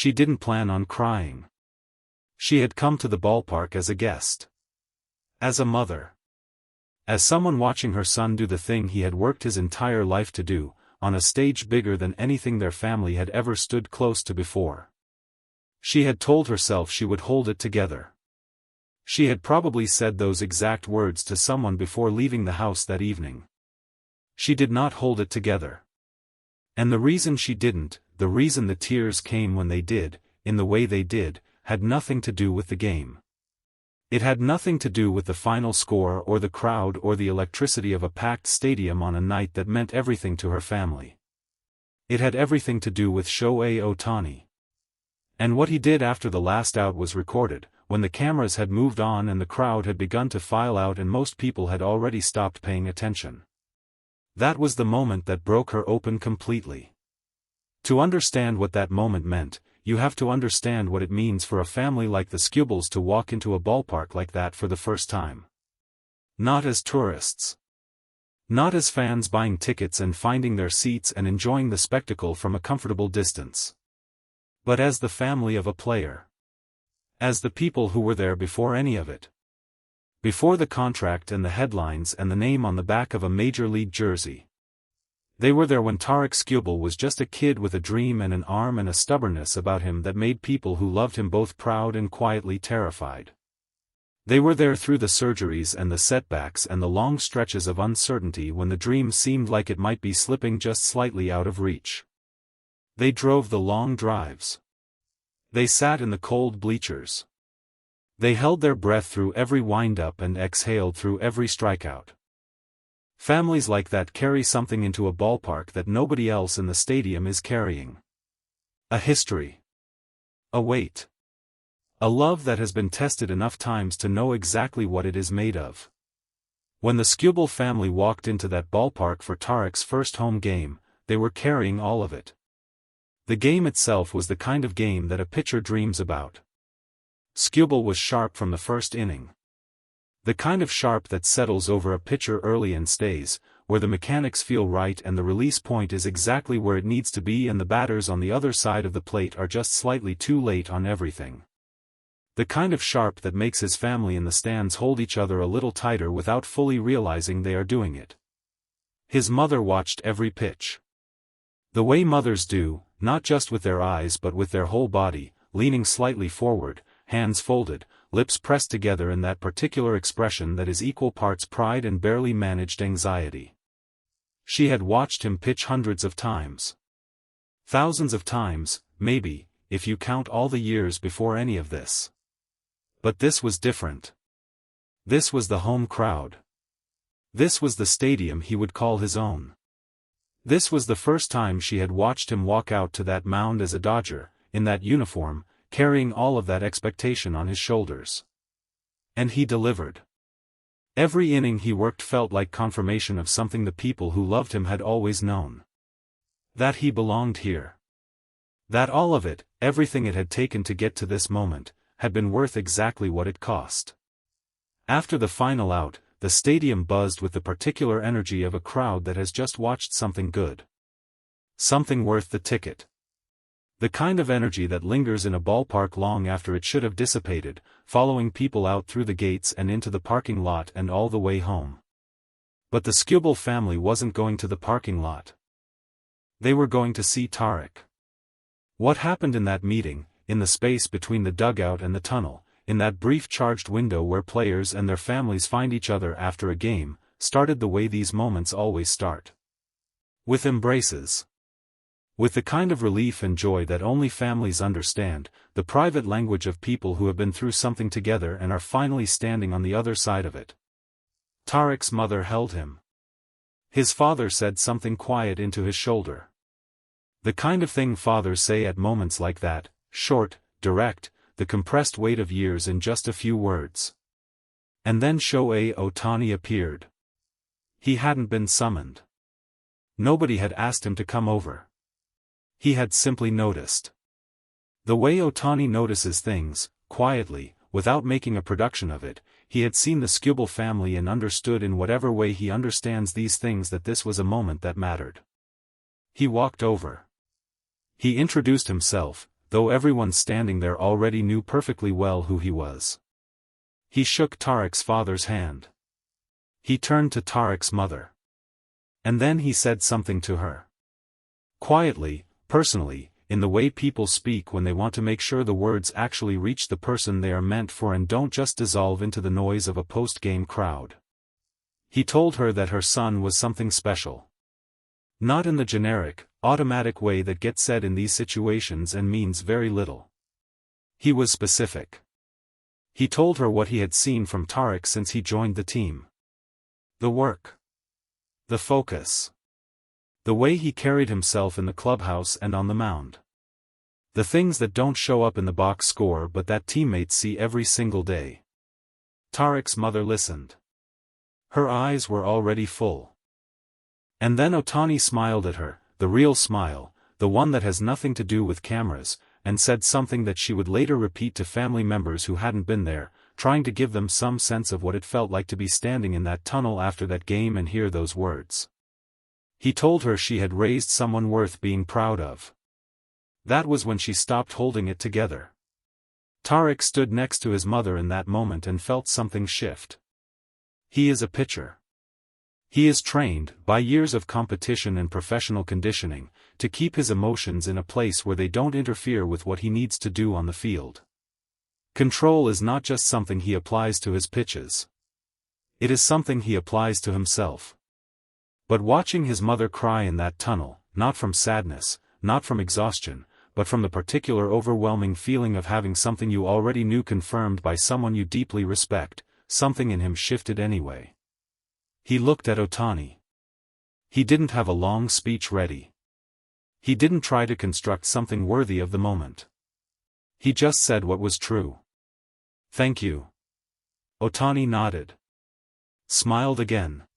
She didn't plan on crying. She had come to the ballpark as a guest. As a mother. As someone watching her son do the thing he had worked his entire life to do, on a stage bigger than anything their family had ever stood close to before. She had told herself she would hold it together. She had probably said those exact words to someone before leaving the house that evening. She did not hold it together. And the reason she didn't, the reason the tears came when they did, in the way they did, had nothing to do with the game. It had nothing to do with the final score or the crowd or the electricity of a packed stadium on a night that meant everything to her family. It had everything to do with Shohei Ohtani. And what he did after the last out was recorded, when the cameras had moved on and the crowd had begun to file out and most people had already stopped paying attention. That was the moment that broke her open completely. To understand what that moment meant, you have to understand what it means for a family like the Skubals to walk into a ballpark like that for the first time. Not as tourists. Not as fans buying tickets and finding their seats and enjoying the spectacle from a comfortable distance. But as the family of a player. As the people who were there before any of it. Before the contract and the headlines and the name on the back of a major league jersey. They were there when Tarik Skubal was just a kid with a dream and an arm and a stubbornness about him that made people who loved him both proud and quietly terrified. They were there through the surgeries and the setbacks and the long stretches of uncertainty when the dream seemed like it might be slipping just slightly out of reach. They drove the long drives. They sat in the cold bleachers. They held their breath through every wind-up and exhaled through every strikeout. Families like that carry something into a ballpark that nobody else in the stadium is carrying. A history. A weight. A love that has been tested enough times to know exactly what it is made of. When the Skubal family walked into that ballpark for Tarik's first home game, they were carrying all of it. The game itself was the kind of game that a pitcher dreams about. Skubal was sharp from the first inning. The kind of sharp that settles over a pitcher early and stays, where the mechanics feel right and the release point is exactly where it needs to be and the batters on the other side of the plate are just slightly too late on everything. The kind of sharp that makes his family in the stands hold each other a little tighter without fully realizing they are doing it. His mother watched every pitch. The way mothers do, not just with their eyes but with their whole body, leaning slightly forward, hands folded, lips pressed together in that particular expression that is equal parts pride and barely managed anxiety. She had watched him pitch hundreds of times. Thousands of times, maybe, if you count all the years before any of this. But this was different. This was the home crowd. This was the stadium he would call his own. This was the first time she had watched him walk out to that mound as a Dodger, in that uniform, carrying all of that expectation on his shoulders. And he delivered. Every inning he worked felt like confirmation of something the people who loved him had always known. That he belonged here. That all of it, everything it had taken to get to this moment, had been worth exactly what it cost. After the final out, the stadium buzzed with the particular energy of a crowd that has just watched something good. Something worth the ticket. The kind of energy that lingers in a ballpark long after it should have dissipated, following people out through the gates and into the parking lot and all the way home. But the Skubal family wasn't going to the parking lot. They were going to see Tarik. What happened in that meeting, in the space between the dugout and the tunnel, in that brief charged window where players and their families find each other after a game, started the way these moments always start. With embraces. With the kind of relief and joy that only families understand, the private language of people who have been through something together and are finally standing on the other side of it. Tarik's mother held him. His father said something quiet into his shoulder. The kind of thing fathers say at moments like that, short, direct, the compressed weight of years in just a few words. And then Shohei Ohtani appeared. He hadn't been summoned. Nobody had asked him to come over. He had simply noticed. The way Ohtani notices things, quietly, without making a production of it, he had seen the Skubal family and understood in whatever way he understands these things that this was a moment that mattered. He walked over. He introduced himself, though everyone standing there already knew perfectly well who he was. He shook Tarik's father's hand. He turned to Tarik's mother. And then he said something to her. Quietly, personally, in the way people speak when they want to make sure the words actually reach the person they are meant for and don't just dissolve into the noise of a post-game crowd. He told her that her son was something special. Not in the generic, automatic way that gets said in these situations and means very little. He was specific. He told her what he had seen from Tarik since he joined the team. The work. The focus. The way he carried himself in the clubhouse and on the mound. The things that don't show up in the box score but that teammates see every single day. Tarik's mother listened. Her eyes were already full. And then Ohtani smiled at her, the real smile, the one that has nothing to do with cameras, and said something that she would later repeat to family members who hadn't been there, trying to give them some sense of what it felt like to be standing in that tunnel after that game and hear those words. He told her she had raised someone worth being proud of. That was when she stopped holding it together. Tarik stood next to his mother in that moment and felt something shift. He is a pitcher. He is trained, by years of competition and professional conditioning, to keep his emotions in a place where they don't interfere with what he needs to do on the field. Control is not just something he applies to his pitches. It is something he applies to himself. But watching his mother cry in that tunnel, not from sadness, not from exhaustion, but from the particular overwhelming feeling of having something you already knew confirmed by someone you deeply respect, something in him shifted anyway. He looked at Ohtani. He didn't have a long speech ready. He didn't try to construct something worthy of the moment. He just said what was true. "Thank you." Ohtani nodded. Smiled again.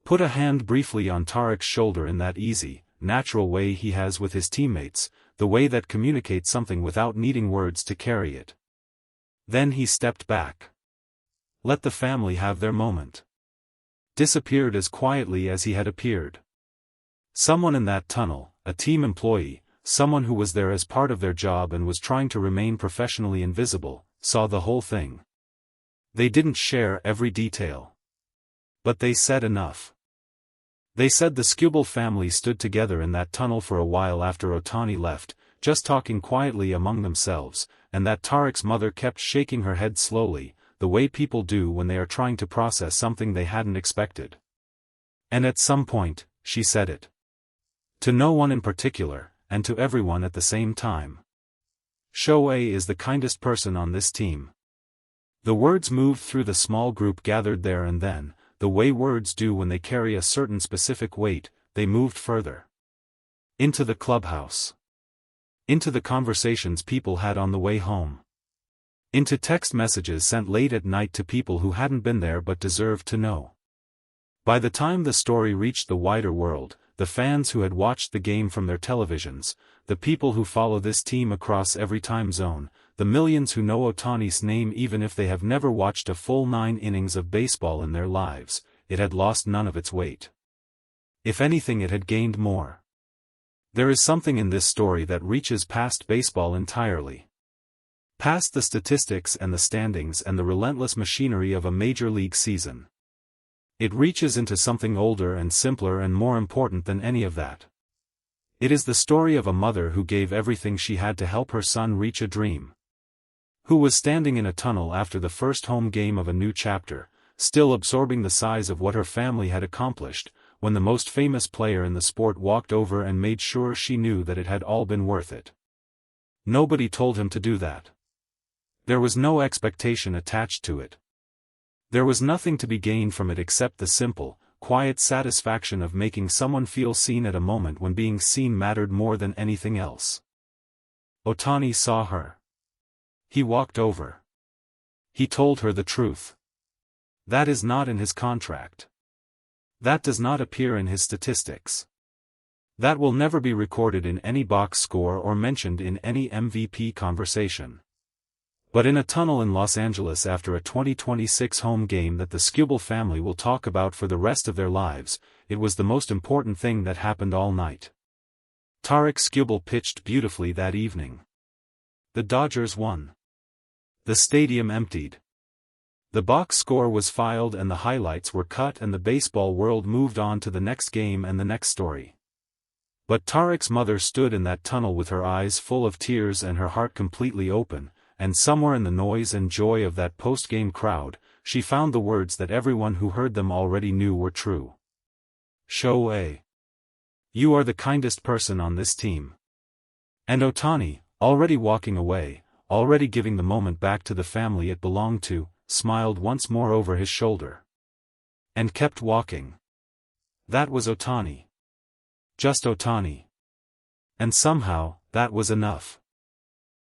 Put a hand briefly on Tarik's shoulder in that easy, natural way he has with his teammates, the way that communicates something without needing words to carry it. Then he stepped back. Let the family have their moment. Disappeared as quietly as he had appeared. Someone in that tunnel, a team employee, someone who was there as part of their job and was trying to remain professionally invisible, saw the whole thing. They didn't share every detail. But they said enough. They said the Skubal family stood together in that tunnel for a while after Ohtani left, just talking quietly among themselves, and that Tarik's mother kept shaking her head slowly, the way people do when they are trying to process something they hadn't expected. And at some point, she said it. To no one in particular, and to everyone at the same time. Shohei is the kindest person on this team. The words moved through the small group gathered there, and then, the way words do when they carry a certain specific weight, they moved further. Into the clubhouse. Into the conversations people had on the way home. Into text messages sent late at night to people who hadn't been there but deserved to know. By the time the story reached the wider world, the fans who had watched the game from their televisions, the people who follow this team across every time zone, the millions who know Ohtani's name even if they have never watched a full 9 innings of baseball in their lives, it had lost none of its weight. If anything, it had gained more. There is something in this story that reaches past baseball entirely. Past the statistics and the standings and the relentless machinery of a major league season. It reaches into something older and simpler and more important than any of that. It is the story of a mother who gave everything she had to help her son reach a dream. Who was standing in a tunnel after the first home game of a new chapter, still absorbing the size of what her family had accomplished, when the most famous player in the sport walked over and made sure she knew that it had all been worth it. Nobody told him to do that. There was no expectation attached to it. There was nothing to be gained from it except the simple, quiet satisfaction of making someone feel seen at a moment when being seen mattered more than anything else. Ohtani saw her. He walked over. He told her the truth. That is not in his contract. That does not appear in his statistics. That will never be recorded in any box score or mentioned in any MVP conversation. But in a tunnel in Los Angeles after a 2026 home game that the Skubal family will talk about for the rest of their lives, it was the most important thing that happened all night. Tarik Skubal pitched beautifully that evening. The Dodgers won. The stadium emptied. The box score was filed and the highlights were cut and the baseball world moved on to the next game and the next story. But Tarik's mother stood in that tunnel with her eyes full of tears and her heart completely open, and somewhere in the noise and joy of that post-game crowd, she found the words that everyone who heard them already knew were true. Shohei, you are the kindest person on this team. And Ohtani, already walking away, already giving the moment back to the family it belonged to, smiled once more over his shoulder. And kept walking. That was Ohtani. Just Ohtani. And somehow, that was enough.